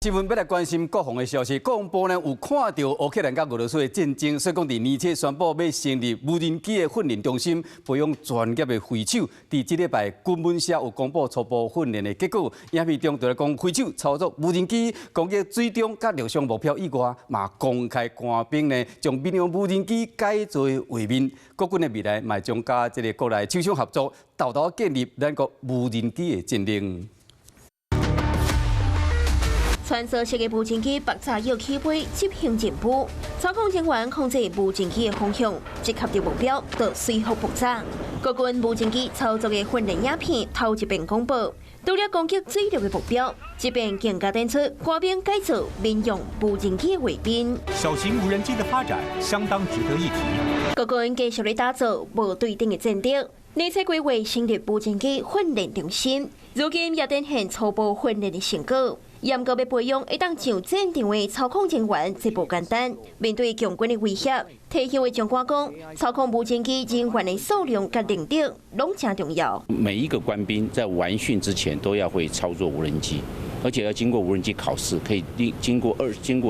新闻要来关心国防的消息，国防部呢有看到乌克兰甲俄罗斯的战争，所以讲伫年初宣布要成立无人机的训练中心，培养专业的会手。伫即礼拜，军本社有公布初步训练的结果，影片中就来讲会手操作无人机攻击水中甲陆上目标以外，嘛公开官兵呢将民用无人机改造画面。国军的未来嘛将甲即个国内厂商合作，豆豆建立咱国无人机的战力。 穿梭式的无人机爆炸药起飞执行任务，操控人员控制无人机的方向，即确定目标就随后爆炸。国军无人机操作的训练影片头一遍公布，除了攻击水流的目标，这边更加展出官兵改造民用无人机的画面。小型无人机的发展相当值得一提。国军继续咧打造无对等的战力，内测规划成立无人机训练中心，如今也展现初步训练的成果。 严格要培养会当上战场的操控人员，这不简单。面对强军的威胁，退休的将官讲，操控无人机人员的数量甲能力拢真重要。每一个官兵在完训之前都要会操作无人机，而且要经过无人机考试，可以经过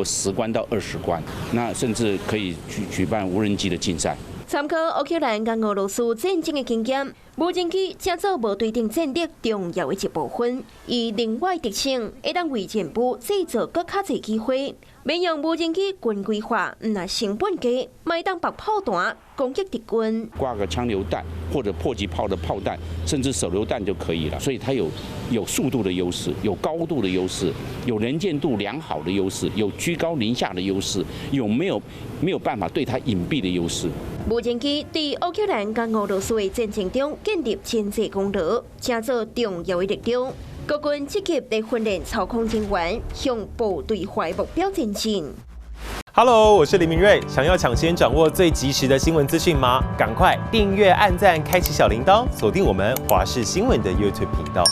10关到20关，那甚至可以举办无人机的竞赛。 参考乌克兰甲俄罗斯战争的经验，无人机正做无对等战力重要的一部分。以另外特性，会当为前部制造更较侪机会。民用无人机军规化，那成本低，卖当白炮弹攻击敌军。挂个枪榴弹或者迫击炮的炮弹，甚至手榴弹就可以了。所以它有速度的优势，有高度的优势，有能见度良好的优势，有居高临下的优势，有没有办法对它隐蔽的优势？ 无人机在乌克兰甲俄罗斯的战争中建立经济功劳，成做重要的力量。国军积极地训练操控人员，向部队化目标前进。Hello， 我是林明瑞。想要抢先掌握最及时的新闻资讯吗？赶快订阅、按赞、开启小铃铛，锁定我们华视新闻的 YouTube 频道。